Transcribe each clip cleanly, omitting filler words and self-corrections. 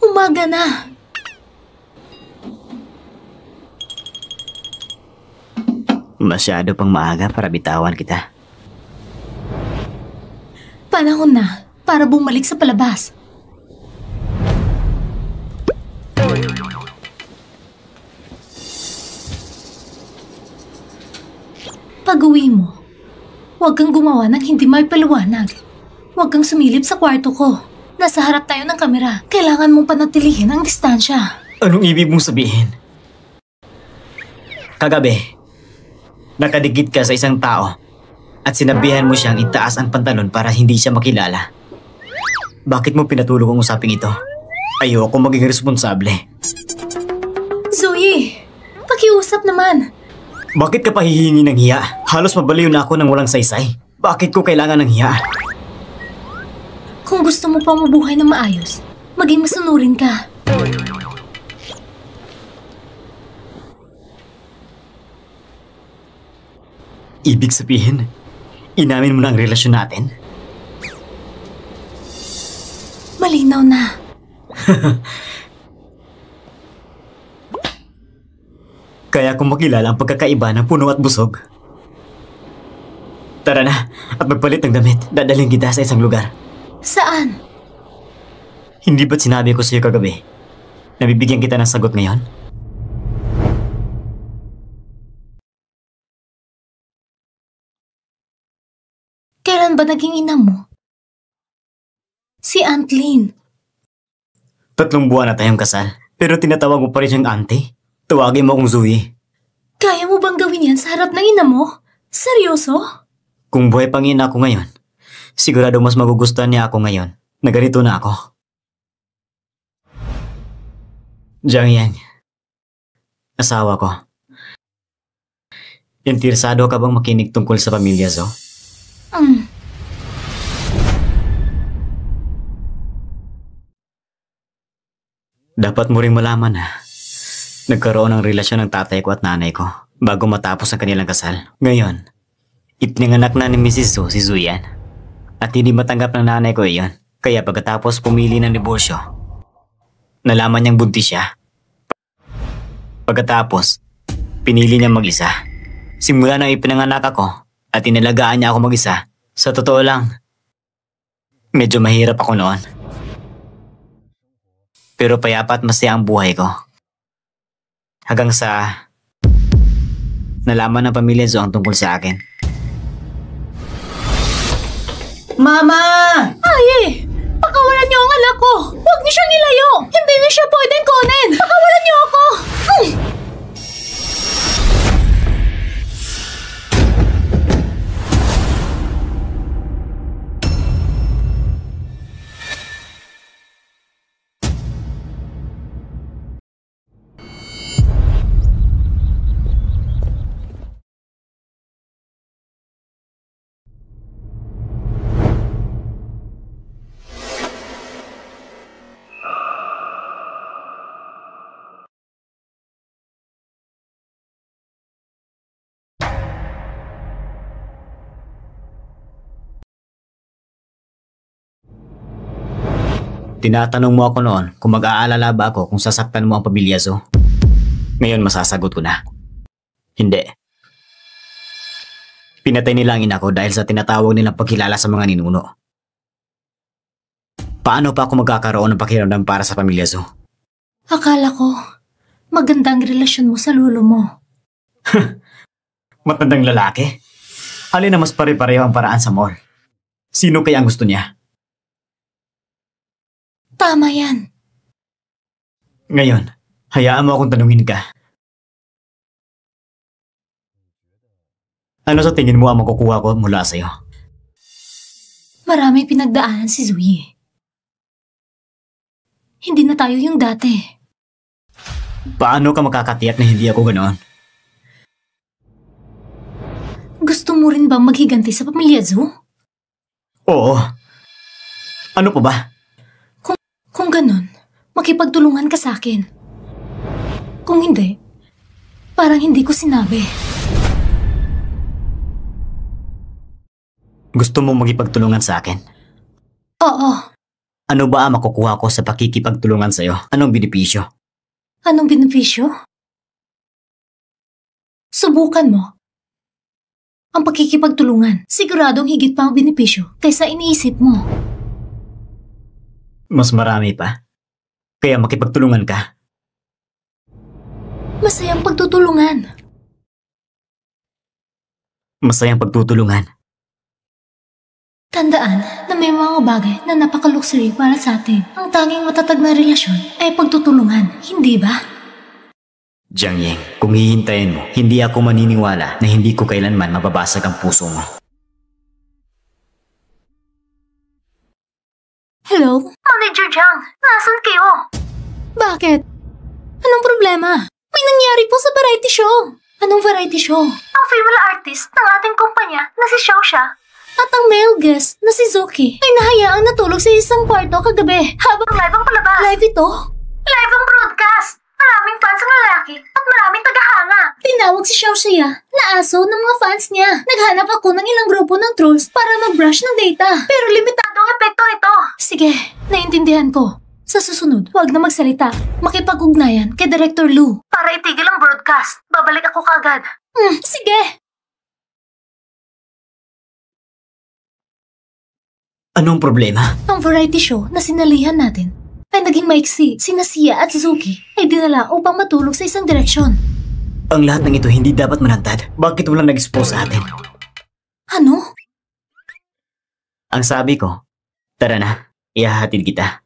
Umaga na. Masyado pang maaga para bitawan kita. Panahon na para bumalik sa palabas. Pag-uwi mo, huwag kang gumawa ng hindi may paliwanag. Huwag kang sumilip sa kwarto ko. Nasa harap tayo ng kamera. Kailangan mong panatilihin ang distansya. Anong ibig mong sabihin? Kagabi, nakadikit ka sa isang tao at sinabihan mo siyang itaas ang pantalon para hindi siya makilala. Bakit mo pinatulong ang usaping ito? Ayoko maging responsable. Zoe, pakiusap naman. Bakit ka pa hihingi ng hiya? Halos mabaliw na ako ng walang saysay. Bakit ko kailangan ng hiya? Kung gusto mo pang mabuhay na maayos, maging masunurin ka. Ibig sabihin, inamin mo na ang relasyon natin? Malinaw na. Kaya kung makilala ang pagkakaiba ng puno at busog. Tara na at magpalit ng damit. Dadalhin kita sa isang lugar. Saan? Hindi ba't sinabi ko sa'yo kagabi? Nabibigyan kita ng sagot ngayon? Kailan ba naging ina mo? Si Aunt Lynn. 3 buwan na tayong kasal, pero tinatawag mo pa rin siyang auntie. Tawagin mo akong Zoe. Kaya mo bang gawin yan sa harap ng ina mo? Seryoso? Kung buhay pang ina ako ngayon, sigurado mas magugustuhan niya ako ngayon na ganito na ako. Jiang Yang, asawa ko. Interesado ka bang makinig tungkol sa pamilya Zo? Dapat mo ring malaman na nagkaroon ng relasyon ng tatay ko at nanay ko bago matapos ang kanilang kasal. Ngayon, ipinanganak na ni Mrs. Zo si Zuyan at hindi matanggap ng nanay ko iyon. Kaya pagkatapos pumili ng negosyo, nalaman niyang buntis siya. Pagkatapos, pinili niya mag-isa. Simula nang ipinanganak ako at inalagaan niya ako mag-isa, sa totoo lang, medyo mahirap ako noon. Pero payapa at masaya ang buhay ko. Hanggang sa nalaman ng pamilya Zo ang tungkol sa akin. Mama! Ay! Pakawalan niyo ang anak ko! Huwag niyo siyang ilayo! Hindi niyo siya pwedeng kunin! Pakawalan niyo ako! Tinatanong mo ako noon kung mag-aalala ba ako kung sasaktan mo ang pamilya Zo. Ngayon masasagot ko na. Hindi. Pinatay nila ang ina ko dahil sa tinatawag nilang pagkilala sa mga ninuno. Paano pa ako magkakaroon ng pakiramdam para sa pamilya Zo? Akala ko, magandang relasyon mo sa lolo mo. Matandang lalaki? Alin na mas pare-pareho ang paraan sa mall? Sino kaya ang gusto niya? Tama yan. Ngayon, hayaan mo akong tanungin ka. Ano sa tingin mo ang makukuha ko mula sa'yo? Marami pinagdaanan si Zoe. Hindi na tayo yung dati. Paano ka makakatiyak na hindi ako ganoon? Gusto mo rin bang maghiganti sa pamilya Zo? Oo. Ano pa ba? Kung ganun, makipagtulungan ka sa akin. Kung hindi, parang hindi ko sinabi. Gusto mo magipagtulungan sa akin? Oo. Ano ba ang makukuha ko sa pakikipagtulungan sa'yo? Anong benepisyo? Anong benepisyo? Subukan mo. Ang pakikipagtulungan, siguradong higit pa ang benepisyo kaysa iniisip mo. Mas marami pa. Kaya makipagtulungan ka. Masayang pagtutulungan. Masayang pagtutulungan. Tandaan na may mga bagay na napaka-luxury para sa atin. Ang tanging matatag na relasyon ay pagtutulungan, hindi ba? Jiang Ying, kung hihintayin mo, hindi ako maniniwala na hindi ko kailanman mababasag ang puso mo. Hello? Manager Jiang, nasan kayo? Bakit? Anong problema? May nangyari po sa variety show. Anong variety show? Ang female artist ng ating kumpanya na si Xiaoxia at ang male guest na si Zuki ay nahayaang natulog sa isang kwarto kagabi habang live ang palabas. Live ito? Live ang broadcast. Maraming fans ang lalaki at maraming tagahanga. Tinawag si Xiaoxia na aso ng mga fans niya. Naghanap ako ng ilang grupo ng trolls para mag-brush ng data. Pero limitado ang epekto nito. Sige, naintindihan ko. Sa susunod, huwag na magsalita. Makipag-ugnayan kay Director Lu. Para itigil ang broadcast. Babalik ako kagad. Sige. Anong problema? Ang variety show na sinalihan natin ay naging maiksi. Sina Sia at Suzuki ay dinala upang matulog sa isang direksyon. Ang lahat ng ito hindi dapat manantad. Bakit walang nag-expose sa atin? Ano? Ang sabi ko, tara na, ihahatid kita.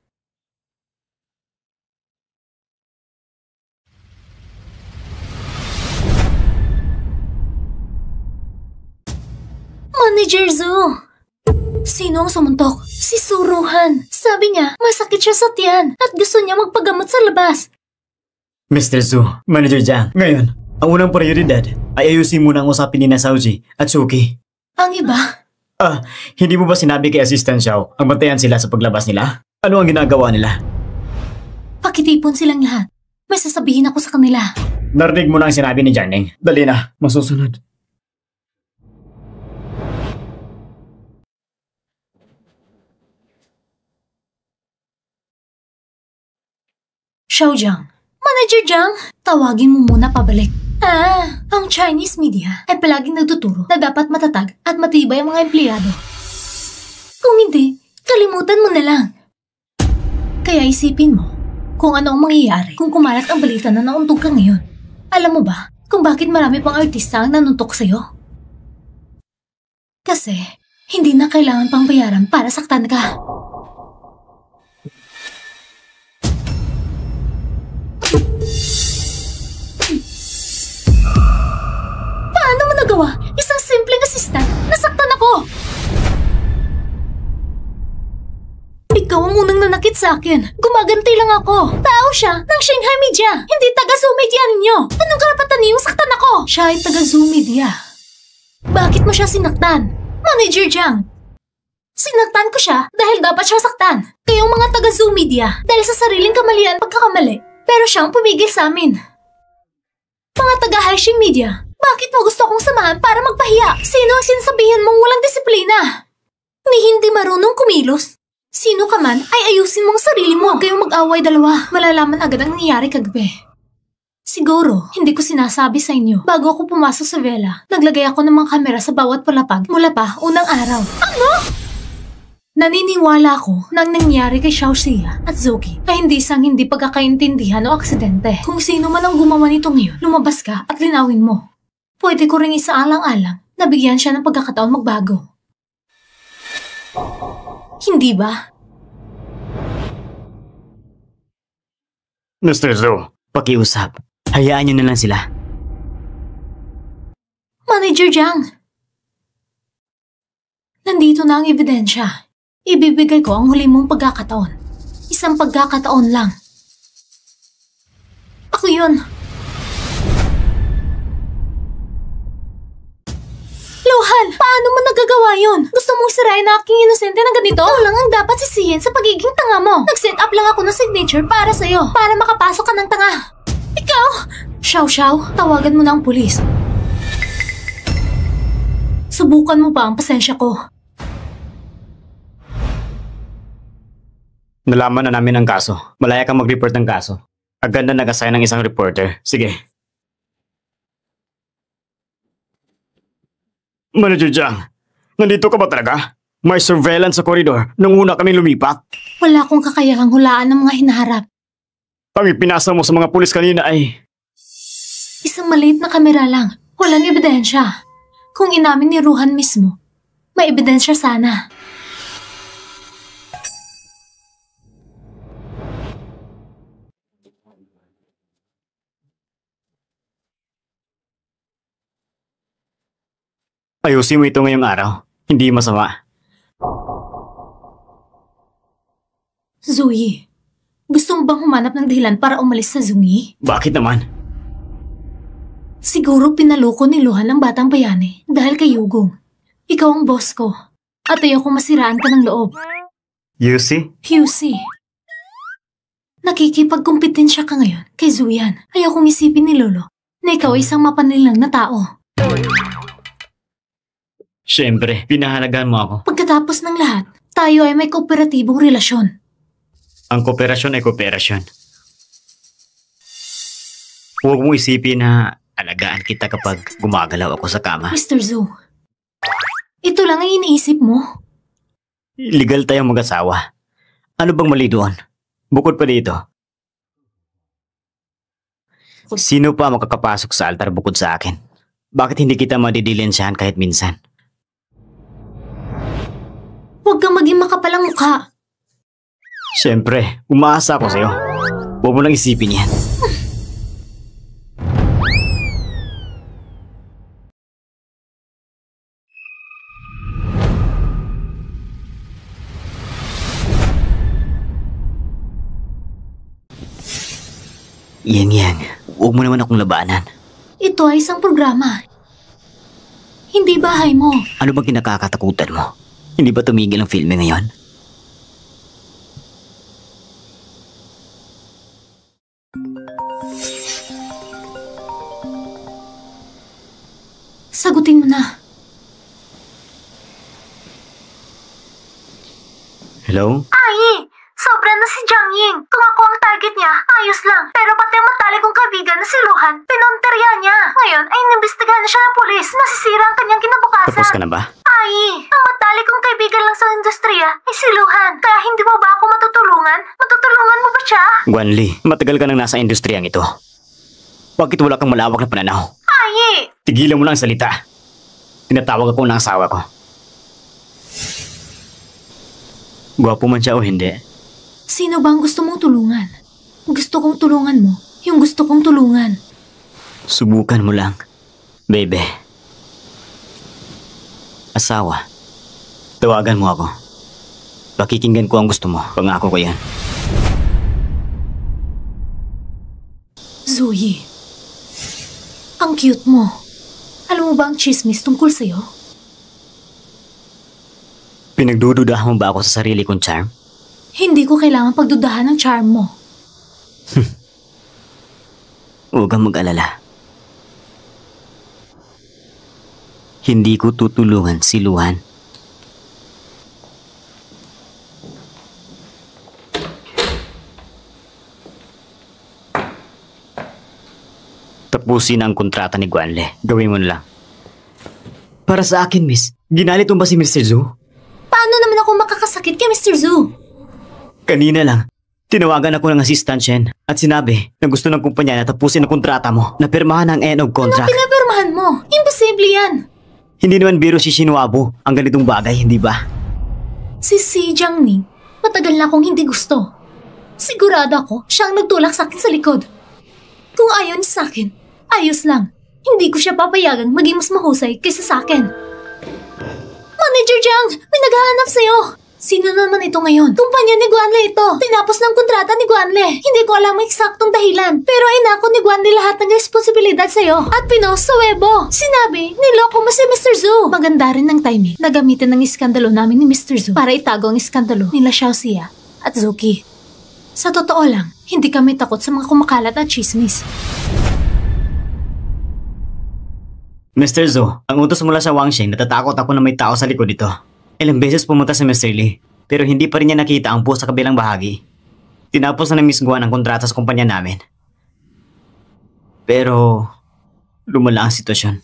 Manager Zu! Sino ang sumuntok? Si Suruhan. Sabi niya, masakit siya sa tiyan at gusto niya magpagamot sa labas. Mr. Zhu, Manager Jiang, ngayon, ang unang prioridad ay ayusin muna ang usapin ni Saoji at Suki. Ang iba? Hindi mo ba sinabi kay Assistant Xiao ang bantayan sila sa paglabas nila? Ano ang ginagawa nila? Pakitipon silang lahat. May sasabihin ako sa kanila. Narinig mo na ang sinabi ni Jiang. Dali na, masusunod. Xiao Jiang. Manager Jiang, tawagin mo muna pabalik. Ang Chinese media ay palaging nagtuturo na dapat matatag at matibay ang mga empleyado. Kung hindi, kalimutan mo na lang. Kaya isipin mo kung ano ang mangyayari kung kumalat ang balita na nauntog ka ngayon. Alam mo ba kung bakit marami pang artista ang nanuntok sa'yo? Kasi hindi na kailangan pang bayaran para saktan ka. Paano mo nagawa? Isang simpleng assistant, nasaktan ako! Ikaw ang unang nanakit sa akin. Gumaganti lang ako. Tao siya ng Shanghai Media, hindi taga-Zoo Media ninyo. Anong karapatan niyong saktan ako? Siya ay taga-Zoo Media. Bakit mo siya sinaktan? Manager Jiang. Sinaktan ko siya dahil dapat siya saktan. Kayong mga taga-Zoo Media dahil sa sariling kamalian pagkakamali. Pero siyang pumigil sa amin. Mga taga-Haishing Media, bakit mo gusto akong samahan para magpahiya? Sino ang sinasabihan mong walang disiplina? Ni hindi marunong kumilos? Sino ka man ay ayusin mong sarili mo. Huwag kayong mag-away dalawa. Malalaman agad ang nangyayari kagabi. Siguro, hindi ko sinasabi sa inyo. Bago ako pumasok sa vela, naglagay ako ng mga kamera sa bawat palapag mula pa unang araw. Ano? Naniniwala ako na ang nangyari kay Xiaoxia at Zuki ay hindi isang hindi pagkakaintindihan o aksidente. Kung sino man ang gumawa nito ngayon, lumabas ka at linawin mo. Pwede ko ring isaalang-alang na bigyan siya ng pagkakataon magbago. Hindi ba? Mr. Zhu, pakiusap. Hayaan niyo na lang sila. Manager Jiang. Nandito na ang ebidensya. Ibibigay ko ang huli mong pagkakataon. Isang pagkakataon lang. Ako yun. Luhan, paano mo nagagawa yun? Gusto mong sirain na aking inosente ng ganito? Ikaw lang ang dapat sisihin sa pagiging tanga mo. Nag-set up lang ako ng signature para sa'yo. Para makapasok ka ng tanga. Ikaw! Xiao, tawagan mo na ang pulis. Subukan mo ba ang pasensya ko? Nalaman na namin ang kaso. Malaya kang mag-report ng kaso. Agad na nag-assign ng isang reporter. Sige. Manager Jiang, nandito ka ba talaga? May surveillance sa koridor nung una kami lumipat. Wala akong kakayahang hulaan ng mga hinaharap. Ang ipinasa mo sa mga pulis kanina ay... Isang maliit na kamera lang. Walang ebidensya. Kung inamin ni Ruhan mismo, may ebidensya sana. Ayusin mo ito ngayong araw. Hindi masama. Zoe, gusto mo bang humanap ng dahilan para umalis sa Zungi? Bakit naman? Siguro pinaloko ni Luhan ng batang bayani dahil kay Yugong. Ikaw ang boss ko. At ayokong masiraan ka ng loob. Yusi? Hyusi. Nakikipagkumpetensya ka ngayon kay Zuyan. Ayokong isipin ni Lolo na ikaw ay isang mapanilang na tao. Siyempre, pinahalagaan mo ako. Pagkatapos ng lahat, tayo ay may kooperatibong relasyon. Ang kooperasyon ay kooperasyon. Huwag mong isipin na alagaan kita kapag gumagalaw ako sa kama. Mr. Zhu, ito lang ang iniisip mo. Legal tayong mag-asawa. Ano bang mali doon? Bukod pa dito. Sino pa makakapasok sa altar bukod sa akin? Bakit hindi kita madidilensyahan kahit minsan? Huwag kang maging makapalang mukha. Siyempre, umaasa ako sa'yo. Huwag mo lang isipin yan. Yang, huwag mo naman akong labanan. Ito ay isang programa. Hindi bahay mo. Ano bang kinakakatakutan mo? Hindi ba tumigil ang filme ngayon? Sagutin mo na. Hello? Ay! Sobra na si Jiang Ying. Kung ako ang target niya, ayos lang. Pero pati ang matalik kong kaibigan na si Luhan, pinonterya niya. Ngayon ay inimbestigahan na siya ng pulis. Masisira ang kanyang kinabukasan. Tapos ka na ba? Ay! Ang matalik kong kaibigan lang sa industriya ay si Luhan. Kaya hindi mo ba ako matutulungan? Matutulungan mo ba siya? Guanli, matagal ka nang nasa industriyang ito. Bakit wala kang malawak na pananaw? Ay! Tigilan mo lang ang salita. Tinatawag ako ng asawa ko. Gwapo man siya o hindi. Sino ba ang gusto mong tulungan? Gusto kong tulungan mo. Yung gusto kong tulungan. Subukan mo lang, bebe. Asawa, tawagan mo ako. Pakikinggan ko ang gusto mo. Pangako ko yan. Zoe, ang cute mo. Alam mo ba ang chismis tungkol sa'yo? Pinagdududahan mo ba ako sa sarili kong charm? Hindi ko kailangan pagdudahan ng charm mo. Huwag kang mag-alala. Hindi ko tutulungan si Luhan. Tapusin ang kontrata ni Guanle. Gawin mo na lang. Para sa akin, miss. Ginalit mo ba si Mr. Zhu? Paano naman ako makakasakit kay Mr. Zhu? Kanina lang, tinawagan ako ng assistant Shen at sinabi na gusto ng kumpanya na tapusin ang kontrata mo na pirmahan ang end of contract. Pinapirmahan mo? Imposible yan. Hindi naman biro si Shinobu ang ganitong bagay, hindi ba? Si Jiangning, matagal na akong hindi gusto. Sigurado ako siya ang nagtulak sa akin sa likod. Kung ayaw niya sa akin, ayos lang. Hindi ko siya papayagang maging mas mahusay kaysa sa akin. Manager Jiang, may naghahanap sa'yo. Sino naman ito ngayon? Kumpanya ni Guanle ito. Tinapos ng kontrata ni Guanle. Hindi ko alam ang eksaktong dahilan. Pero inako ni Guanle lahat ng responsibilidad sa'yo. At pinost sa Weibo. Sinabi, niloko mo si Mr. Zhu. Maganda rin ng timing na gamitin ng iskandalo namin ni Mr. Zhu para itago ang iskandalo nila Xiaoxia at Zuki. Sa totoo lang, hindi kami takot sa mga kumakalat at chismis. Mr. Zhu, ang utos mula sa Wangsheng, natatakot ako na may tao sa likod ito. Ilang beses pumunta si Mr. Lee. pero hindi pa rin niya nakita ang post sa kabilang bahagi. Tinapos na ng Miss Guan ang kontrata sa kumpanya namin. Pero lumala ang sitwasyon.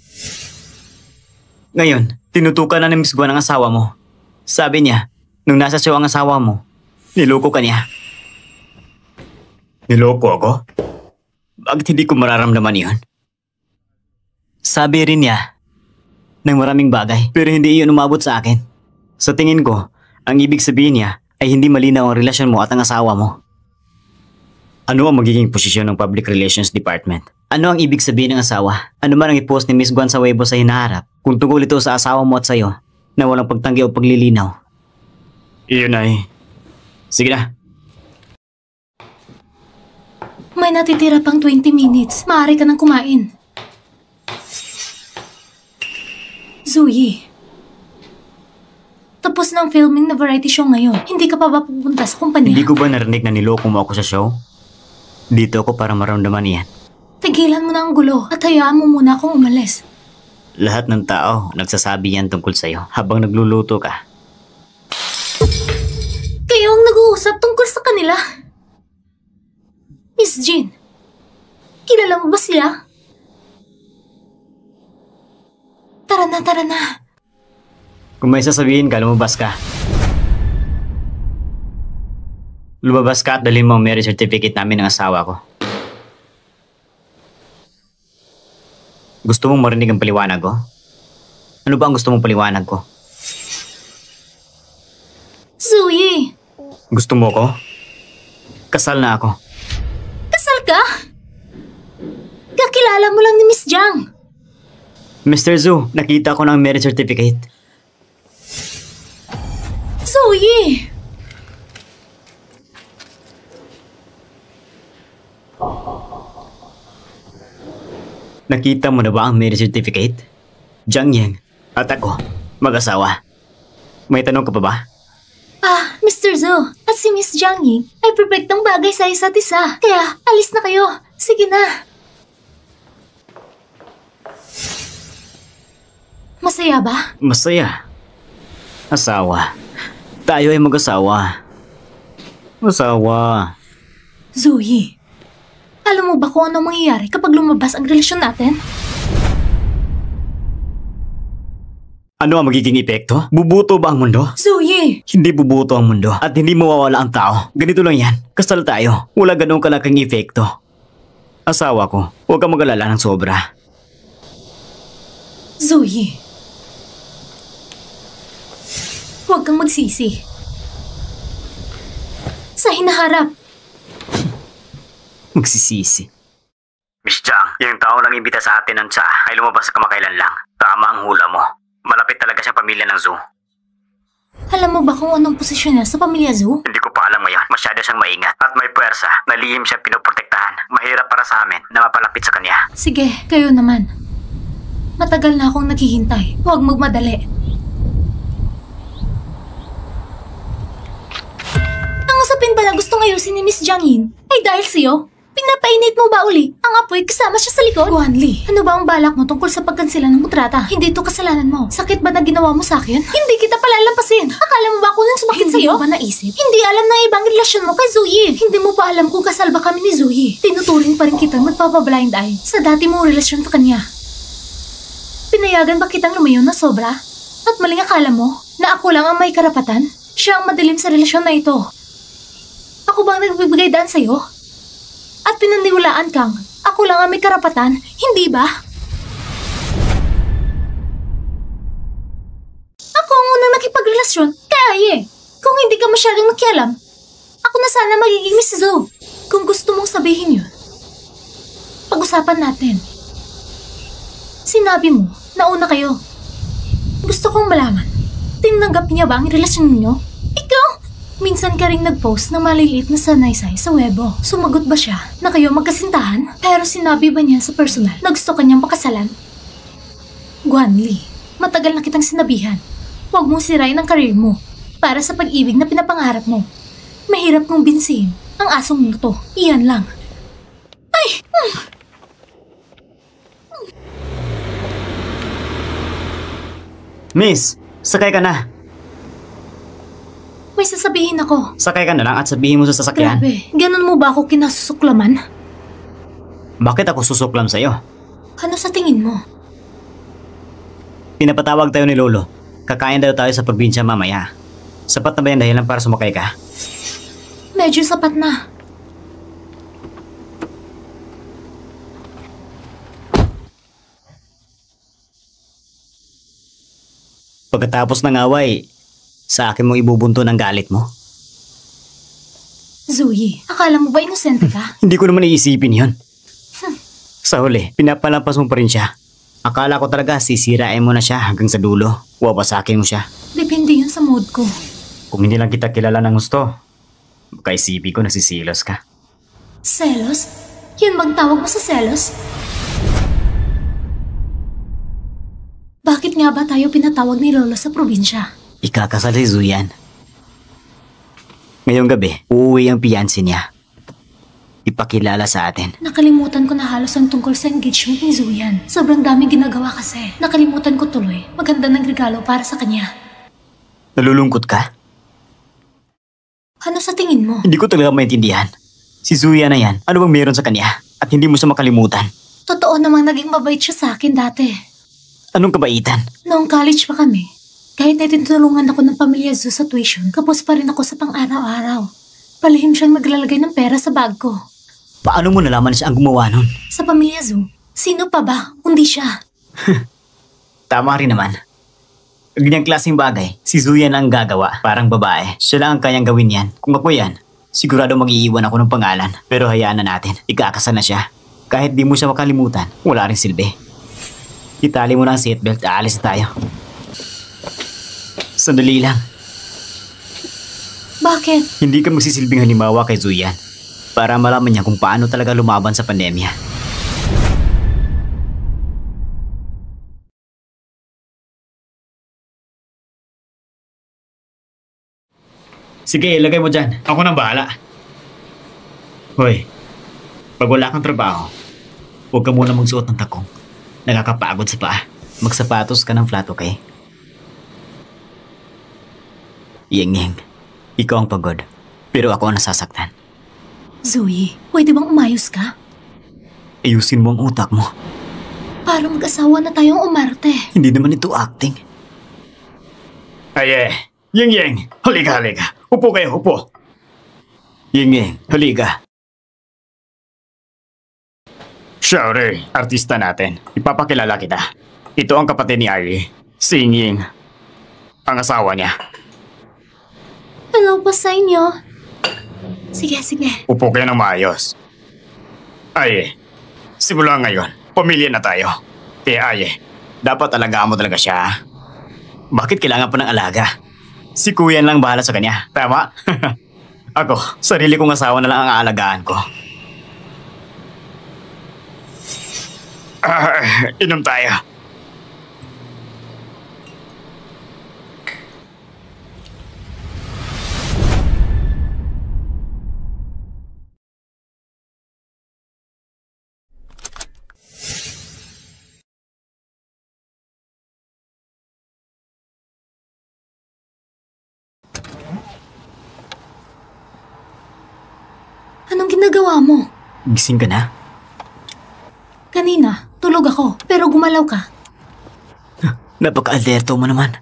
Ngayon, tinutukan na ng Miss Guan ang asawa mo. Sabi niya, nung nasa show ang asawa mo, niloko ka niya. Niloko ako? Bakit hindi ko mararamdaman yun? Sabi rin niya ng maraming bagay, pero hindi iyon umabot sa akin. Sa tingin ko, ang ibig sabihin niya ay hindi malinaw ang relasyon mo at ang asawa mo. Ano ang magiging posisyon ng Public Relations Department? Ano ang ibig sabihin ng asawa? Ano man ang i-post ni Miss Guan sa Weibo sa hinaharap kung tungkol ito sa asawa mo at sayo na walang pagtanggi o paglilinaw? Iyon ay... Sige na. May natitira pang 20 minutes. Maaari ka nang kumain. Zoe. Tapos na ang filming na variety show ngayon. Hindi ka pa ba pupunta sa kumpanya? Hindi ko ba narinig na niloko mo ako sa show? Dito ako para maramdaman iyan. Tigilan mo na ang gulo at hayaan mo muna akong umalis. Lahat ng tao nagsasabi yan tungkol sa'yo habang nagluluto ka. Kayo ang nag-uusap tungkol sa kanila. Miss Jean, kilala mo ba sila? Tara na, tara na. Kung may sasabihin ka, lumabas ka. Lumabas ka at dalhin mo ang marriage certificate namin ng asawa ko. Gusto mong marinig ang paliwanag ko? Ano ba ang gusto mong paliwanag ko? Zoe! Gusto mo ko? Kasal na ako. Kasal ka? Kakilala mo lang ni Miss Jiang. Mr. Zhu, nakita ko ng marriage certificate. Zoe! Nakita mo na ba ang marriage certificate? Jiang Yang at ako, mag-asawa. May tanong ka pa ba? Mr. Zhou at si Miss Jiang Ying ay perfectong bagay sa isa't isa. Kaya, alis na kayo. Sige na. Masaya ba? Masaya. Asawa. Tayo ay mag-asawa. Asawa. Zoe, alam mo ba kung ano mangyayari kapag lumabas ang relasyon natin? Ano ang magiging epekto? Bubuto ba ang mundo? Zoe! Hindi bubuto ang mundo at hindi mawawala ang tao. Ganito lang yan. Kasal tayo. Wala ganun kalaking epekto. Asawa ko, huwag kang mag-alala ng sobra. Zoe. Huwag kang magsisi. Sa hinaharap. Magsisisi. Miss Jiang, yung tao lang imbita sa atin ng tsa ay lumabas sa kamakailan lang. Tama ang hula mo. Malapit talaga siyang pamilya ng Zhu. Alam mo ba kung anong posisyon niya sa pamilya Zhu? Hindi ko pa alam ngayon. Masyado siyang maingat at may puwersa na lihim siya pinoprotektahan. Mahirap para sa amin na mapalapit sa kanya. Sige, kayo naman. Matagal na akong naghihintay. Huwag magmadali. Ang usapin ba na gustong ayusin ni Miss Jiang Yin ay dahil sa'yo? Pinapainit mo ba uli ang apoy kasama siya sa likod? Guanli, ano ba ang balak mo tungkol sa pagkansela ng kontrata? Hindi ito kasalanan mo. Sakit ba na ginawa mo sa akin? Hindi kita palalampasin. Akala mo ba ako nang sumakit sa'yo? Hindi mo ba naisip? Hindi alam ng ibang relasyon mo kay Zoe. Hindi mo pa alam kung kasal ba kami ni Zoe. Tinuturing pa rin kitang magpapablind eye sa dati mong relasyon sa kanya. Pinayagan ba kitang lumayo na sobra? At maling akala mo na ako lang ang may karapatan? Siya ang madilim sa relasyon na ito. Ako bang nagbibigay daan sa'yo? At pinaniwalaan kang ako lang ang may karapatan, hindi ba? Ako ang unang nakipagrelasyon kay Aye. Kung hindi ka masyadong nakialam, ako na sana magiging Miss Zhou. Kung gusto mong sabihin yun, pag-usapan natin. Sinabi mo, nauna kayo. Gusto kong malaman, tinanggap niya ba ang relasyon ninyo? Ikaw? Minsan ka ring nag-post ng maliliit na sanaysay sa Weibo. Sumagot ba siya na kayo magkasintahan? Pero sinabi ba niya sa personal na gusto kanyang pakasalan? Guanli, matagal na kitang sinabihan. Huwag mong sirain ang karir mo para sa pag-ibig na pinapangarap mo. Mahirap kong binsihin ang asong to. Iyan lang. Ay! Miss, sakay ka na. May sasabihin ako. Sakay ka na lang at sabihin mo sa sasakyan. Grabe, ganun mo ba ako kinasusuklaman? Bakit ako susuklam sa'yo? Ano sa tingin mo? Pinapatawag tayo ni Lolo. Kakain daw tayo sa probinsya mamaya. Sapat na ba yan dahilan para sumakay ka? Medyo sapat na. Pagkatapos ng away, sa akin mo ibubunto ng galit mo? Zoe, akala mo ba inosente ka? Hindi ko naman iisipin yon. Sa huli, pinapalampas mo pa rin siya. Akala ko talaga sisirain mo na siya hanggang sa dulo. Wawasakin mo siya. Depende yun sa mood ko. Kung hindi lang kita kilala ng gusto, baka isipin ko nasisilos ka. Selos? Yun bang tawag mo sa selos? Bakit nga ba tayo pinatawag ni Lolo sa probinsya? Ikakasal si Zuyan. Ngayong gabi, uuwi ang fiancé niya. Ipakilala sa atin. Nakalimutan ko na halos ang tungkol sa engagement ni Zuyan. Sobrang daming ginagawa kasi. Nakalimutan ko tuloy. Maganda ng regalo para sa kanya. Nalulungkot ka? Ano sa tingin mo? Hindi ko talaga maintindihan. Si Zuyan na yan, ano bang meron sa kanya? At hindi mo siya makalimutan. Totoo namang naging mabait siya sa akin dati. Anong kabaitan? Noong college pa kami, kahit na tinutulungan ako ng pamilya Zoo sa tuition, kapos pa rin ako sa pang-araw-araw. Palihim siyang naglalagay ng pera sa bag ko. Paano mo nalaman siya ang gumawa nun? Sa pamilya Zoo, sino pa ba kundi siya? Tama rin naman. Ganyang klaseng bagay, si Zuyan ang gagawa, parang babae. Siya lang ang kayang gawin yan. Kung ako yan, sigurado mag-iiwan ako ng pangalan. Pero hayaan na natin, ikakasal na siya. Kahit di mo siya makalimutan, wala rin silbi. Itali mo na ang seatbelt, aalis na tayo. Sandali lang. Bakit? Hindi ka magsisilbing halimbawa kay Zuyan para malaman niya kung paano talaga lumaban sa pandemya. Sige, ilagay mo dyan. Ako nang bahala. Hoy, pag wala kang trabaho, huwag ka muna magsuot ng takong. Nakakapagod sa paa. Magsapatos ka ng flat, okay? Yeng-yeng, ikaw ang pagod. Pero ako ang nasasaktan. Zoe, pwede bang umayos ka? Ayusin mo ang utak mo. Para mag-asawa na tayong umarte. Hindi naman ito acting. Ay Yeng-yeng, halika. Upo kayo, upo. Yeng-yeng, halika. Siyempre, artista natin. Ipapakilala kita. Ito ang kapatid ni Ari, si Ying, ang asawa niya. Hello po sa inyo. Sige. Upo kayo ng maayos. Ay, simula ngayon, pamilya na tayo. Ay, dapat alagaan mo talaga siya. Bakit kailangan pa ng alaga? Si Kuya lang bahala sa kanya, tama? Ako, sarili kong asawa na lang ang aalagaan ko. Inom tayo. Anong ginagawa mo? Gising ka na? Kanina, tulog ako, pero gumalaw ka. Napaka-alerto mo naman.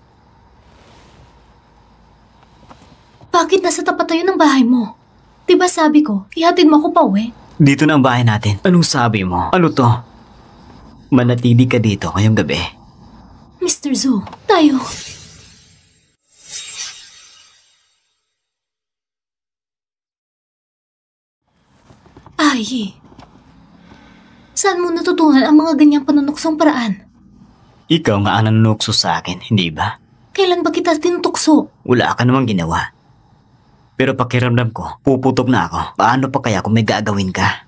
Bakit nasa tapat tayo ng bahay mo? Diba sabi ko, ihatid mo ako pa uwi? Dito na ang bahay natin. Anong sabi mo? Ano to? Manatili ka dito ngayong gabi. Mr. Zoo, tayo. Ay, saan mo natutunan ang mga ganyang panunuksong paraan? Ikaw nga ang nanunukso sa akin, hindi ba? Kailan ba kita tinutukso? Wala ka namang ginawa. Pero pakiramdam ko, puputok na ako. Paano pa kaya kung may gagawin ka?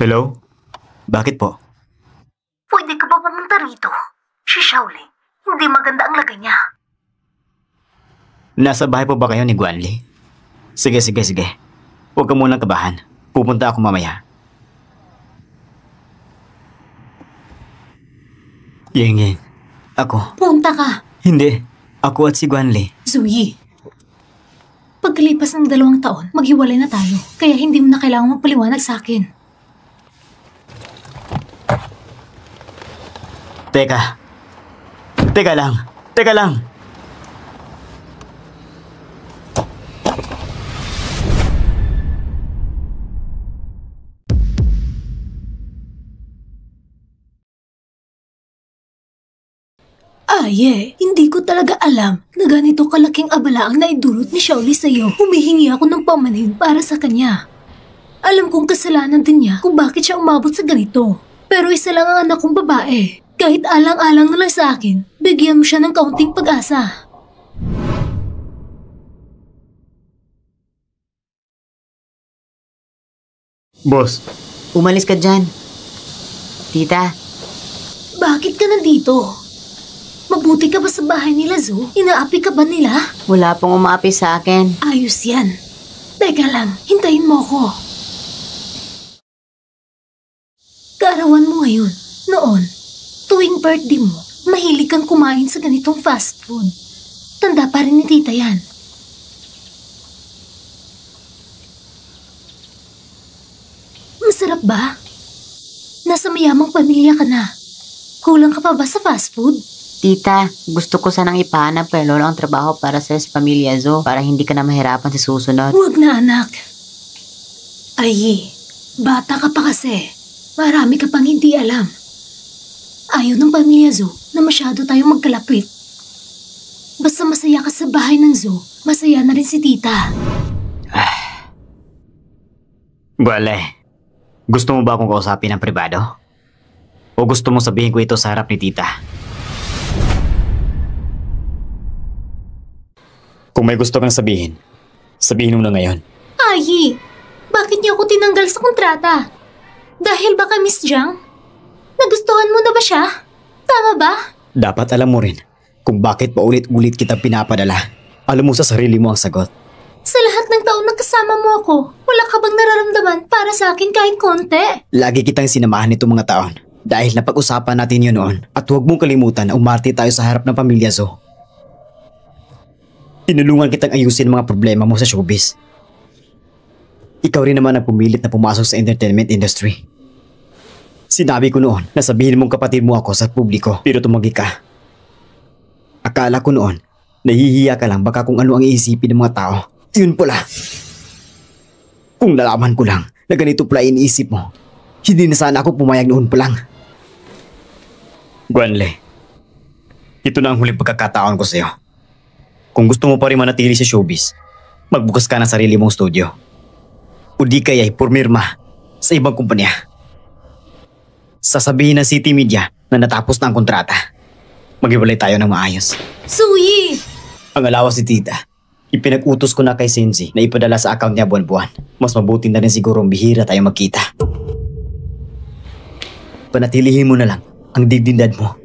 Hello? Bakit po? Pwede ka ba pumunta rito? Si Shaoli, hindi maganda ang lagay niya. Nasa bahay po ba kayo ni Guanli? Sige. Huwag ka munang kabahan. Pupunta ako mamaya. Yeng, ako. Punta ka. Hindi. Ako at si Guanli. Zoe. Pagkalipas ng 2 taon, maghiwalay na tayo. Kaya hindi mo na kailangang magpaliwanag sa akin. Teka. Teka lang. Teka lang. Hindi ko talaga alam na ganito kalaking abala ang naidulot ni Shaoli sa'yo. Humihingi ako ng pamanin para sa kanya. Alam kong kasalanan din niya kung bakit siya umabot sa ganito. Pero isa lang ang anak kong babae. Kahit alang-alang na lang sa akin, bigyan mo siya ng kaunting pag-asa. Boss. Umalis ka dyan. Tita, Bakit ka nandito? Mabuti ka ba sa bahay nila, Zo? Inaapi ka ba nila? wala pong umaapi sa akin. Ayos yan. Teka lang, hintayin mo ako. Kaarawan mo ngayon. Noon, tuwing birthday mo, mahilig kang kumain sa ganitong fast food. Tanda pa rin ni tita yan. Masarap ba? Nasa mayamang pamilya ka na. Kulang ka pa ba sa fast food? Tita, gusto ko sanang ipahanap kay Lolo ang trabaho para sa pamilya Zo para hindi ka na mahirapan sa susunod. Huwag na, anak. Ay, bata ka pa kasi. Marami ka pang hindi alam. Ayaw ng pamilya Zo na masyado tayong magkalapit. Basta masaya ka sa bahay ng Zo, masaya na rin si tita. Guanli. Gusto mo ba akong kausapin ng pribado? O gusto mo sabihin ko ito sa harap ni tita? Kung may gusto kang sabihin, sabihin mo na ngayon. Ay, bakit niyo ako tinanggal sa kontrata? Dahil baka Miss Jiang? Nagustuhan mo na ba siya? Tama ba? Dapat alam mo rin kung bakit paulit-ulit kitang pinapadala. Alam mo sa sarili mo ang sagot. Sa lahat ng taon na kasama mo ako, wala ka bang nararamdaman para sa akin kahit konti? Lagi kitang sinamahan nitong mga taon dahil napag-usapan natin yun noon. At huwag mong kalimutan na umarte tayo sa harap ng pamilya Zo. Tinulungan kitang ayusin mga problema mo sa showbiz. Ikaw rin naman ang pumilit na pumasok sa entertainment industry. Sinabi ko noon na sabihin mong kapatid mo ako sa publiko pero tumanggi ka. Akala ko noon, nahihiya ka lang baka kung ano ang iisipin ng mga tao. Yun pala. Kung nalaman ko lang na ganito pala iniisip mo, hindi na sana ako pumayag noon pa lang. Guanli, ito na ang huling pagkakataon ko sa'yo. Kung gusto mo pa rin manatili sa showbiz, magbukas ka ng sarili mong studio. O di kaya'y pumirma sa ibang kumpanya. Sasabihin ng City Media na natapos na ang kontrata. Maghiwalay tayo ng maayos. Sui! Ang alawas ni tita, ipinag-utos ko na kay Senzi na ipadala sa account niya buwan-buwan. Mas mabuti na rin siguro bihira tayo magkita. Panatilihin mo na lang ang dignidad mo.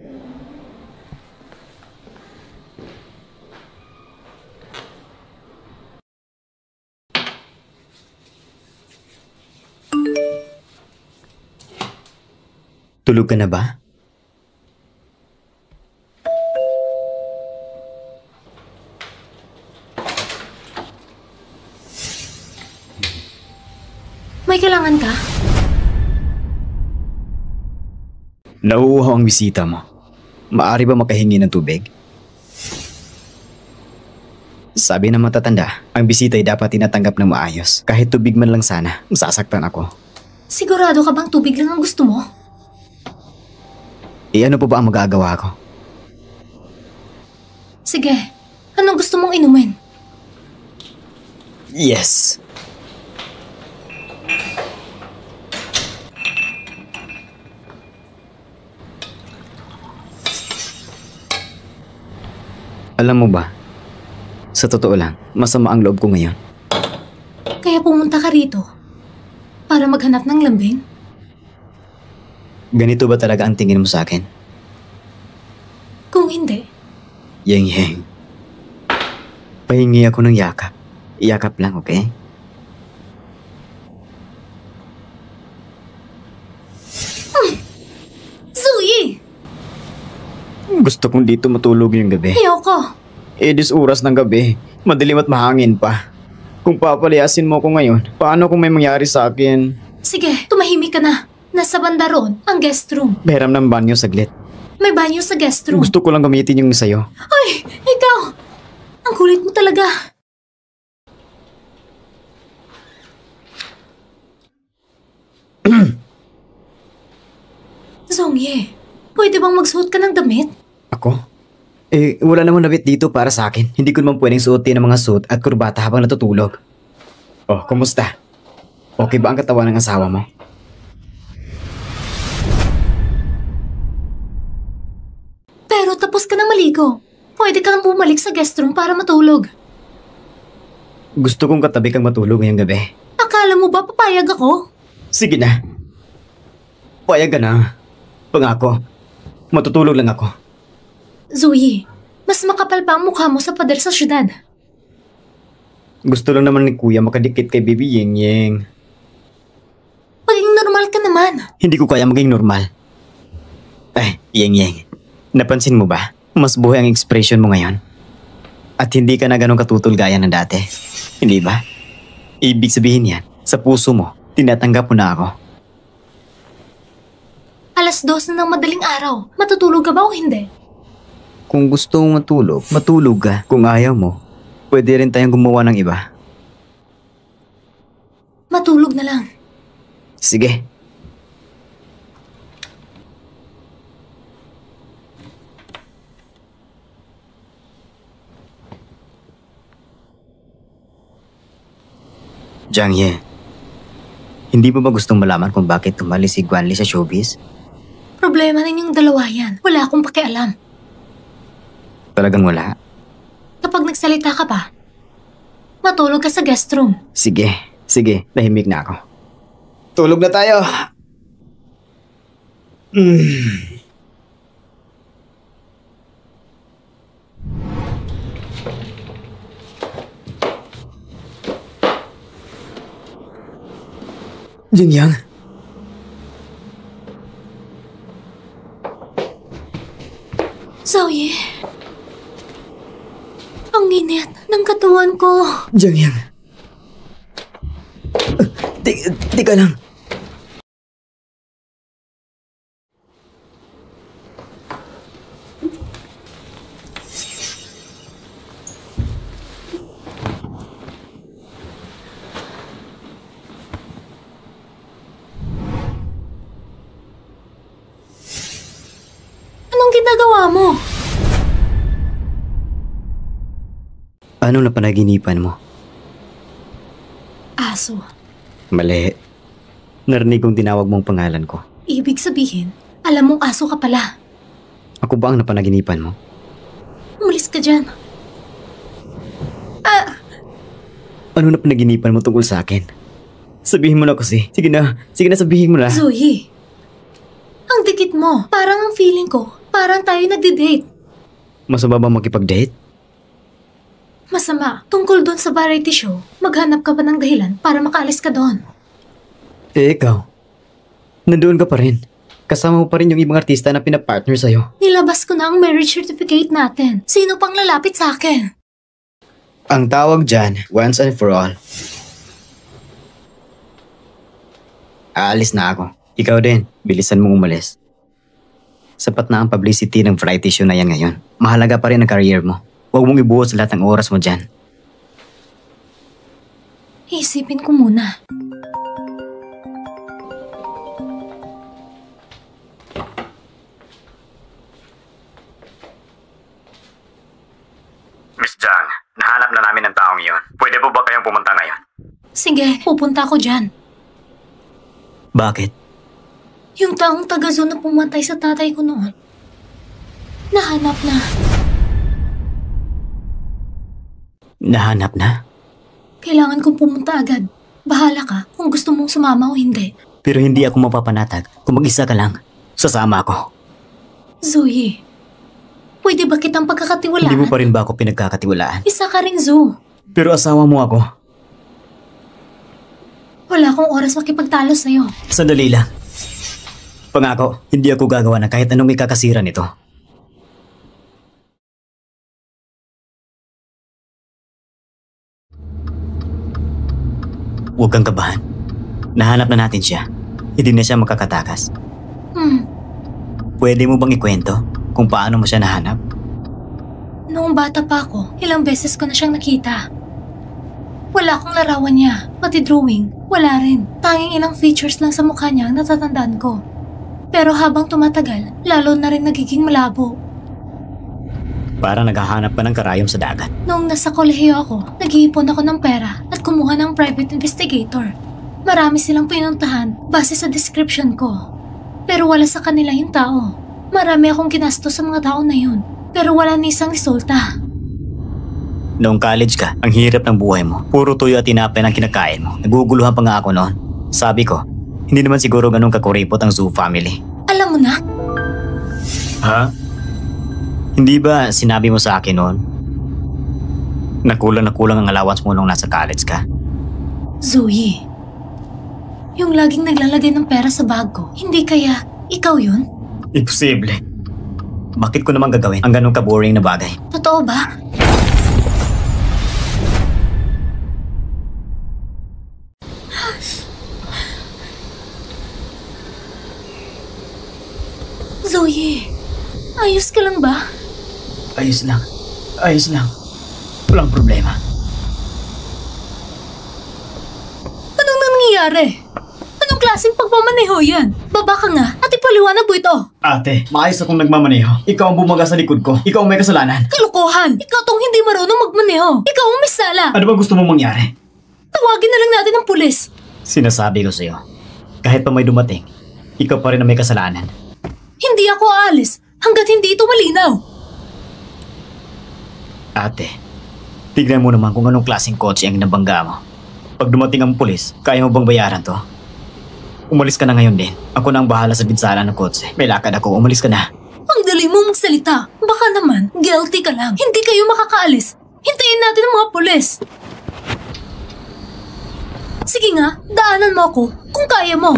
Tulog ka na ba? May kailangan ka? Nauuhaw ang bisita mo. Maaari ba makahingi ng tubig? Sabi ng matatanda, ang bisita ay dapat tinatanggap ng maayos. Kahit tubig man lang sana, masasaktan ako. Sigurado ka bang tubig lang ang gusto mo? Ano pa ba ang magagawa ko? Sige, anong gusto mong inumin? Yes. Alam mo ba, sa totoo lang, masama ang loob ko ngayon. Kaya pumunta ka rito para maghanap ng lambing? Ganito ba talaga ang tingin mo sa akin? Kung hindi, Yeng. Pahingi ako ng yakap. Yakap lang, okay? Gusto kong dito matulog yung gabi. Ayoko. Dis oras ng gabi. Madilim at mahangin pa. Kung papalayasin mo ko ngayon, paano kung may mangyari sa akin? Sige, tumahimik ka na. Nasa banda roon, ang guest room. Beram ng banyo saglit. May banyo sa guest room. Gusto ko lang gamitin yung sa'yo. Ay, ikaw! Ang kulit mo talaga. Zongye, pwede bang magsuot ka ng damit? Ako? Wala namang damit dito para sa akin. Hindi ko naman pwedeng suotin ng mga suit at kurbata habang natutulog. Oh, kumusta? Okay ba ang katawan ng asawa mo? Pero tapos ka na maligo. Pwede kang bumalik sa guest room para matulog. Gusto kong katabi kang matulog ngayong gabi. Akala mo ba papayag ako? Sige na. Payag ka na. Pangako, matutulog lang ako. Zoe, mas makapal pa ang mukha mo sa pader sa syudad. Gusto lang naman ni Kuya makadikit kay Baby Yeng Yeng. Maging normal ka naman. Hindi ko kaya maging normal. Yeng Yeng, napansin mo ba? Mas buhay ang expression mo ngayon. At hindi ka na ganun katutol gaya ng dati. Hindi ba? Ibig sabihin yan, sa puso mo, tinatanggap mo na ako. 2:00 na ng madaling araw. Matutulog ka ba o hindi? Kung gusto mong matulog, matulog ka. Kung ayaw mo, pwede rin tayong gumawa ng iba. Matulog na lang. Sige. Jiang Ye, hindi mo ba gustong malaman kung bakit umalis si Guan Li sa showbiz? Problema ninyong dalawa yan. Wala akong pakialam. Talagang wala? Kapag nagsalita ka pa, matulog ka sa guest room. Sige, nahimik na ako. Tulog na tayo! Jingyang? Zoe, ang init ng katawan ko. Jingyang. Tika lang. Anong ginagawa mo? Anong napanaginipan mo? Aso. Mali. Narinig kong tinawag mong pangalan ko. Ibig sabihin, alam mong aso ka pala. Ako ba ang napanaginipan mo? Umalis ka dyan. Ano napanaginipan mo tungkol sa akin? Sabihin mo na kasi. Sige na, sabihin mo na. Zoe, ang dikit mo. Parang ang feeling ko, parang tayo nagde-date. Masama ba makipag-date? Masama. Tungkol doon sa variety show, maghanap ka ba ng dahilan para makaalis ka doon? Ikaw. Nandoon ka pa rin. Kasama mo pa rin yung ibang artista na pinapartner sa'yo. Nilabas ko na ang marriage certificate natin. Sino pang lalapit sa akin? Ang tawag dyan, once and for all. Aalis na ako. Ikaw din, bilisan mong umalis. Sapat na ang publicity ng variety show na yan ngayon. Mahalaga pa rin ang career mo. Huwag mong ibuhos lahat ng oras mo dyan. Isipin ko muna. Miss Jang, nahanap na namin ang taong iyon. Pwede po ba kayong pumunta ngayon? Sige, pupunta ako dyan. Bakit? Yung taong taga-zoo na pumatay sa tatay ko noon. Nahanap na. Nahanap na? Kailangan kong pumunta agad. Bahala ka kung gusto mong sumama o hindi. Pero hindi ako mapapanatag kung mag-isa ka lang. Sasama ako. Zoe, pwede ba kitang pagkakatiwalaan? Hindi mo pa rin ba ako pinagkakatiwalaan? Isa ka ring zoo. Pero asawa mo ako. Wala akong oras makipagtalo sa'yo. Sandali lang. Pangako, hindi ako gagawa ng kahit anong ikakasira nito. Huwag kang kabahan. Nahanap na natin siya. Hindi na siya makakatakas. Pwede mo bang ikwento kung paano mo siya nahanap? Noong bata pa ako, ilang beses ko na siyang nakita. Wala akong larawan niya, pati drawing, wala rin. Tanging ilang features lang sa mukha niya ang natatandaan ko. Pero habang tumatagal, lalo na rin nagiging malabo. Parang naghahanap ka ng karayom sa dagat. Noong nasa kolehiyo ako, nag-iipon ako ng pera at kumuha ng private investigator. Marami silang pinuntahan base sa description ko. Pero wala sa kanila yung tao. Marami akong ginastos sa mga tao na yun. Pero wala ni isang resulta. Noong college ka, ang hirap ng buhay mo. Puro tuyo at tinapay ang kinakain mo. Naguguluhan pa nga ako noon. Sabi ko, hindi naman siguro ganun kakuripot ang Zhu family. Alam mo na? Ha? Hindi ba sinabi mo sa akin noon? Nakulang ang allowance mo nung nasa college ka? Zoe, yung laging naglalagay ng pera sa bag ko, hindi kaya ikaw yun? Imposible. Bakit ko naman gagawin ang ganun ka-boring na bagay? Totoo ba? Zoe, ayos ka lang ba? Ayos lang. Walang problema. Anong nangyayari? Anong klaseng pagmamaneho yan? Baba ka nga at ipaliwanag mo ito. Ate, maayos akong nagmamaneho. Ikaw ang bumaga sa likod ko. Ikaw ang may kasalanan. Kalokohan! Ikaw tong hindi marunong magmaneho. Ikaw ang may sala. Ano ba gusto mong mangyari? Tawagin na lang natin ang pulis. Sinasabi ko sa'yo, kahit pa may dumating, ikaw pa rin ang may kasalanan. Hindi ako aalis hanggat hindi ito malinaw. Ate, tignan mo naman kung anong klaseng kotse ang nabangga mo. Pag dumating ang pulis, kaya mo bang bayaran to? Umalis ka na ngayon din. Ako na ang bahala sa binsala ng kotse. May lakad ako, umalis ka na. Ang dali mo magsalita. Baka naman, guilty ka lang. Hindi kayo makakaalis. Hintayin natin ang mga pulis. Sige nga, daanan mo ako kung kaya mo.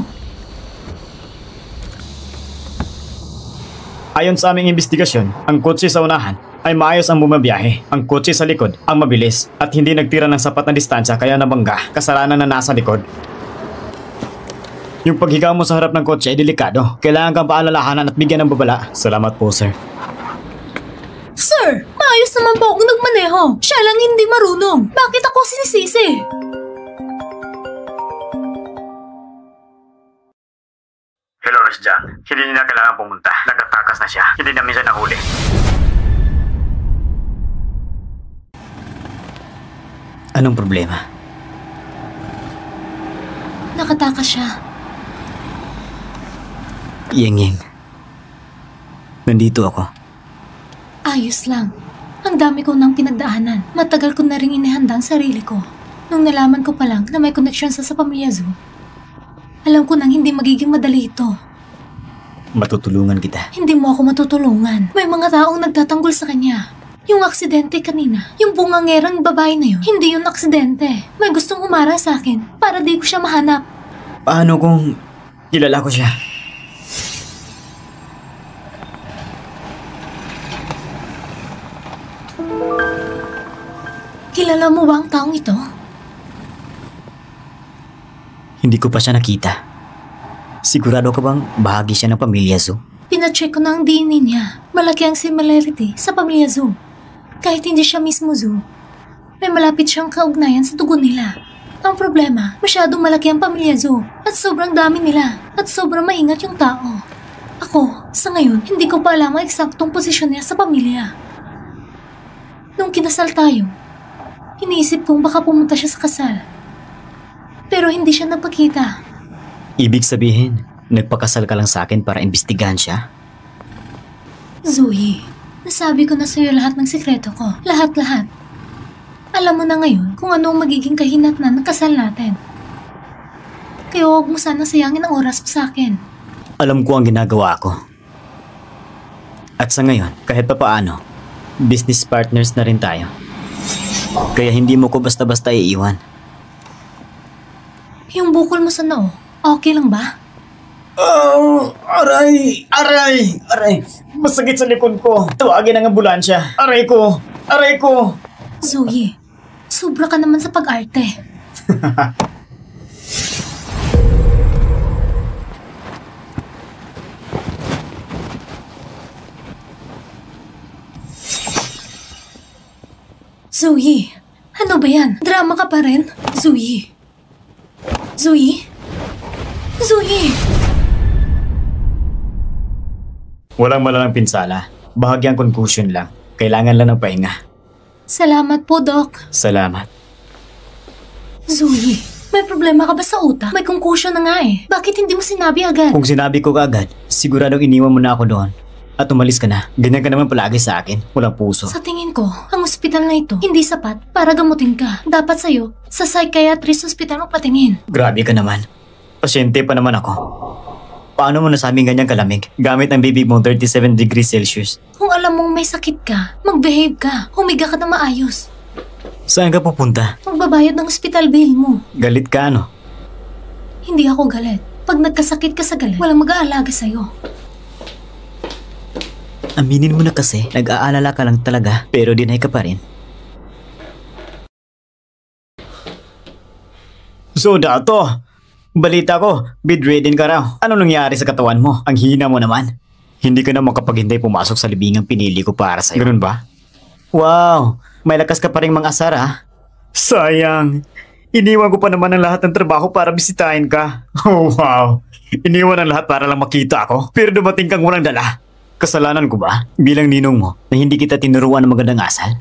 Ayon sa aming investigasyon, ang kotse sa unahan ay maayos ang bumabiyahe. Ang kotse sa likod ang mabilis at hindi nagtira ng sapat na distansya kaya nabangga. Kasalanan na nasa likod. Yung paghiga mo sa harap ng kotse ay delikado. Kailangan kang paalalahanan at bigyan ng babala. Salamat po, sir. Sir, maayos naman po akong nagmaneho. Siya lang hindi marunong. Bakit ako sinisisi? Hello, Miss John. Hindi niya kailangan pumunta. Nagtatakas na siya. Hindi namin siya nahuli. Anong problema? Nakatakas siya. Yeng. Nandito ako. Ayos lang. Ang dami ko nang pinagdaanan. Matagal ko na rin inihanda ang sarili ko. Nung nalaman ko pa lang na may connection sa pamilya Zhu, alam ko nang hindi magiging madali ito. Matutulungan kita. Hindi mo ako matutulungan. May mga taong nagtatanggol sa kanya. Yung aksidente kanina, yung bungangerang babae na yun, hindi yun aksidente. May gustong umara sa akin para di ko siya mahanap. Paano kung kilala ko siya? Kilala mo ba ang taong ito? Hindi ko pa siya nakita. Sigurado ka bang bahagi siya ng pamilya Zhu? Pinacheck ko na ang DNA niya. Malaki ang similarity sa pamilya Zhu. Kahit hindi siya mismo Zhu, may malapit siyang kaugnayan sa dugo nila. Ang problema, masyadong malaki ang pamilya Zhu at sobrang dami nila at sobrang maingat yung tao. Ako, sa ngayon, hindi ko pa alam ang eksaktong posisyon niya sa pamilya. Nung kinasal tayo, iniisip kong baka pumunta siya sa kasal. Pero hindi siya nagpakita. Ibig sabihin, nagpakasal ka lang sa akin para imbestigahan siya? Zoe, nasabi ko na sa'yo lahat ng sikreto ko. Lahat-lahat. Alam mo na ngayon kung ano ang magiging kahinatnan ng kasal natin. Kaya huwag mo sana sayangin ang oras mo sa akin. Alam ko ang ginagawa ko. At sa ngayon, kahit pa paano, business partners na rin tayo. Kaya hindi mo ko basta-basta iiwan. Yung bukol mo sa noo, okay lang ba? Oh, aray! Masakit sa likod ko. Tawagin ang ambulansya. Aray ko! Zoe, sobra ka naman sa pag-arte. Zoe, ano ba yan? Drama ka pa rin? Zoe? Zoe? Zoe! Walang malalang pinsala. Bahagyang concussion lang. Kailangan lang ng pahinga. Salamat po, Doc. Salamat. Zoe, may problema ka ba sa utak? May concussion na nga eh. Bakit hindi mo sinabi agad? Kung sinabi ko kaagad, siguradong iniwan mo na ako doon. At umalis ka na. Ganyan ka naman palagi sa akin. Walang puso. Sa tingin ko, ang ospital na ito hindi sapat para gamutin ka. Dapat sa'yo, sa psychiatrist hospital magpatingin. Grabe ka naman. Pasyente pa naman ako. Paano mo nasabing ganyang kalamig? Gamit ang bibig mong 37 degrees Celsius. Kung alam mong may sakit ka, mag-behave ka. Humiga ka na maayos. Saan ka pupunta? Magbabayad ng hospital bill mo. Galit ka, no? Hindi ako galit. Pag nagkasakit ka sa galit, walang mag-aalaga sa'yo. Aminin mo na kasi, nag-aalala ka lang talaga, pero dinay ka pa rin. So, Dato, balita ko, bedridden ka raw. Ano nangyari sa katawan mo? Ang hina mo naman. Hindi ka na makapaghintay pumasok sa libingang pinili ko para sa'yo. Ganun ba? Wow, may lakas ka pa rin mang-asar ah. Sayang, iniwan ko pa naman ang lahat ng trabaho para bisitahin ka. Oh wow, iniwan ang lahat para lang makita ako. Pero dumating kang walang dala. Kasalanan ko ba bilang ninong mo na hindi kita tinuruan ng magandang asal?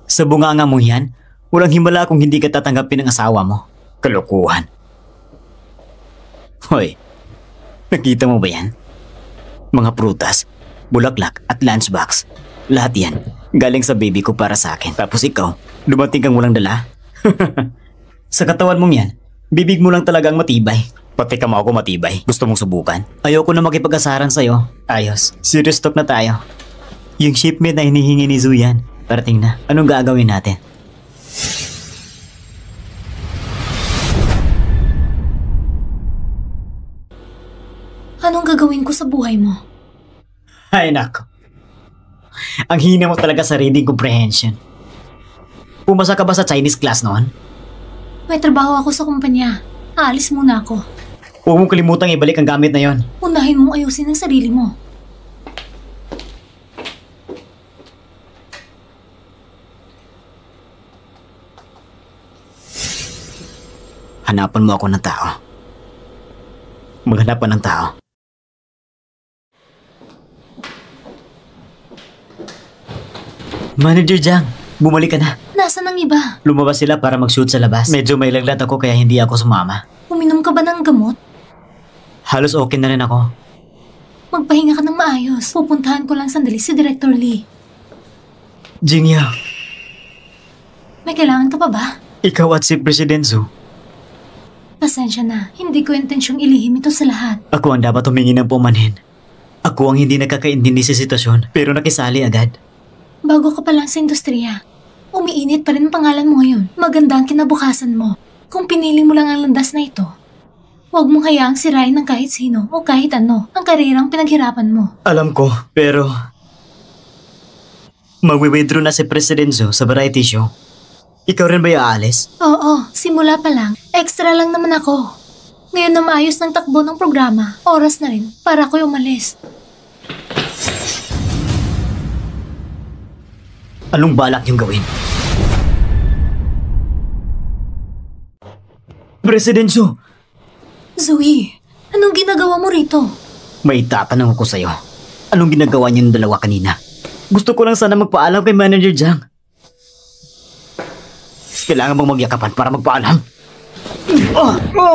Sa bunganga mo yan, walang himala kung hindi ka tatanggapin ng asawa mo. Kalokohan. Hoy, nakita mo ba yan? Mga prutas, bulaklak at lunchbox. Lahat yan, galing sa baby ko para sa akin. Tapos ikaw, dumating kang walang dala. Sa katawan mong yan, bibig mo lang talagang matibay. Pati ka mo ako matibay. Gusto mong subukan? Ayoko na makipag-asaran sa'yo. Ayos. Serious talk na tayo. Yung shipmate na hinihingi ni Zuyan, parating na. Anong gagawin natin? Anong gagawin ko sa buhay mo? Ay nako. Ang hina mo talaga sa reading comprehension. Pumasa ka ba sa Chinese class noon? May trabaho ako sa kumpanya. Aalis muna ako. Huwag mong kalimutang ibalik ang gamit na yon. Unahin mong ayusin ang sarili mo. Hanapan mo ako ng tao. Maghanap ka ng tao. Manager Jiang, bumalik ka na. Nasaan ang iba? Lumabas sila para mag-shoot sa labas. Medyo may laglat ako kaya hindi ako sumama. Uminom ka ba ng gamot? Halos okay na rin ako. Magpahinga ka ng maayos. Pupuntahan ko lang sandali si Director Lee. Jingyao, May kailangan ka pa ba? ikaw at si President Zhu. Pasensya na. Hindi ko intensyong ilihim ito sa lahat. Ako ang dapat humingi ng pumanhin. Ako ang hindi nakakaintindi sa sitwasyon pero nakisali agad. Bago ka pa lang sa industriya, umiinit pa rin ang pangalan mo ngayon. Maganda ang kinabukasan mo. Kung pinili mo lang ang landas na ito, huwag mong hayaang sirain ng kahit sino o kahit ano ang karirang pinaghirapan mo. Alam ko, pero magwi-withdraw na si President Zhu sa variety show. Ikaw rin ba aalis? Oo, simula pa lang. Extra lang naman ako. Ngayon na maayos ng takbo ng programa, oras na rin para ako'y umalis. Anong balak niyong gawin? President Zhu! Zoe, anong ginagawa mo rito? May tatanong ako sa'yo. Anong ginagawa niyong dalawa kanina? Gusto ko lang sana magpaalam kay Manager Jiang. Kailangan bang magyakapan para magpaalam?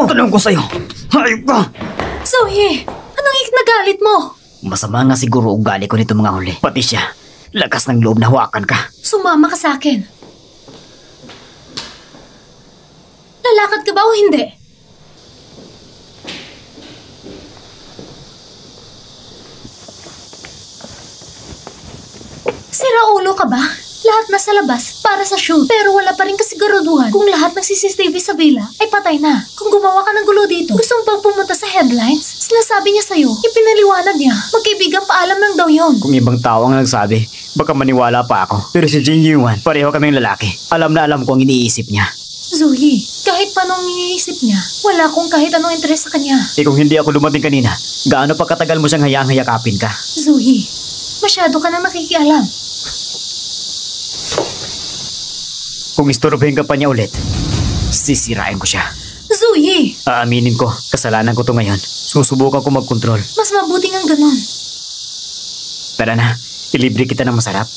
Tanong ko sa'yo. Hayop ka! Zoe, anong ikinagalit mo? Masama nga siguro ugali ko nito mga huli. Pati siya. Lakas ng loob na hawakan ka. Sumama ka sa akin. Lalakad ka ba o hindi? Sira ulo ka ba? Lahat nasa labas para sa shoot. Pero wala pa rin kasiguraduhan kung lahat ng CCTV sa villa ay patay na. Kung gumawa ka ng gulo dito, gusto mo pang pumunta sa headlines? Sinasabi niya sa'yo, ipinaliwanag niya. Magkaibigang paalam lang daw yon. Kung ibang tao ang nagsabi, baka maniwala pa ako. Pero si Jin Yuan, pareho kaming lalaki. Alam na alam ko ang iniisip niya. Zoe, kahit pa anong iniisip niya, wala akong kahit anong interes sa kanya. Eh kung hindi ako dumating kanina, gaano pa katagal mo siyang hayaang hayakapin ka? Zoe, masyado ka nang nakikialam. Kung istorbohin ka pa niya ulit, sisirain ko siya. Zuyi! Aaminin ko, kasalanan ko to ngayon. Susubukan ko magkontrol. Mas mabuting ang ganon. Tara na, ilibre kita ng masarap.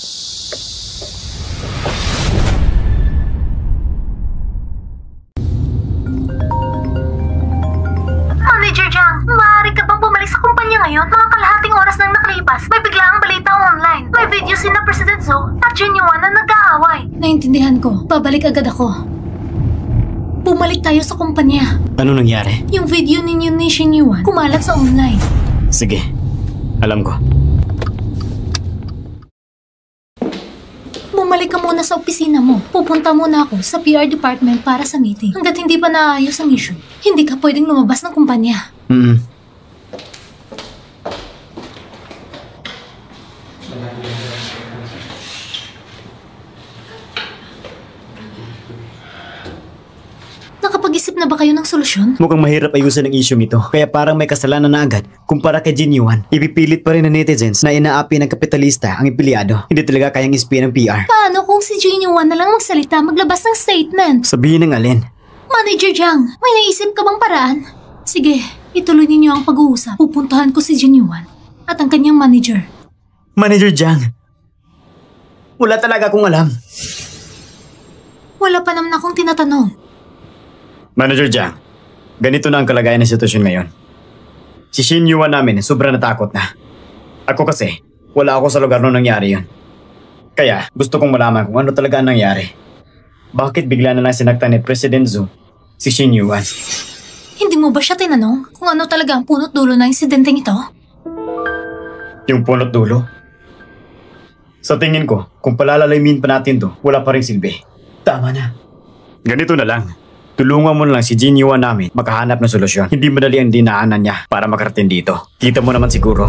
Manager Jiang, maaari ka bang bumalik sa kumpanya ngayon? Mga kalahating oras nang nakalipas, may biglaang balita online. May video sina President Zhou at Jin Yuan na nag-aaway. Naintindihan ko. Babalik agad ako. Bumalik tayo sa kumpanya. Ano nangyari? Yung video ninyo ni Shin Yuan kumalat sa online. Sige, alam ko. Bumalik ka muna sa opisina mo. Pupunta muna ako sa PR department para sa meeting. Hanggat hindi pa naayos ang issue, hindi ka pwedeng lumabas ng kumpanya. Nakapag-isip na ba kayo ng solusyon? Mukhang mahirap ayusin ang issue ito. Kaya parang may kasalanan na agad. Kumpara kay Jin Yuan, ipipilit pa rin ng netizens na inaapi ng kapitalista ang empleyado. Hindi talaga kayang ispiyan ng PR. Paano kung si Jin Yuan na lang magsalita, maglabas ng statement? Sabihin ng alin? Manager Jiang, may naisip ka bang paraan? Sige, ituloy ninyo ang pag-uusap. Pupuntahan ko si Jin Yuan at ang kanyang manager. Manager Jiang, wala talaga akong alam. Wala pa naman akong tinatanong. Manager Jiang, ganito na ang kalagayan ng sitwasyon ngayon. Si Shin Yuan namin sobrang natakot na. Ako kasi, wala ako sa lugar nung nangyari yun. Kaya gusto kong malaman kung ano talaga ang nangyari. Bakit bigla na lang sinaktan ni President Zhou si Shin Yuan? Hindi mo ba siya tinanong kung ano talaga ang punot dulo ng insidenteng ito? Yung punot dulo? Sa tingin ko, kung palalaymin pa natin to, wala pa rin silbi. Tama na. Ganito na lang. Tulungan mo na lang si Jin Yuan namin makahanap ng solusyon. Hindi madali ang dinaanan niya para makarating dito. Kita mo naman siguro.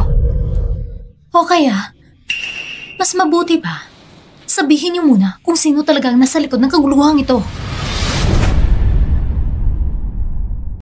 O kaya, mas mabuti pa, sabihin niyo muna kung sino talagang nasa likod ng kaguluhang ito.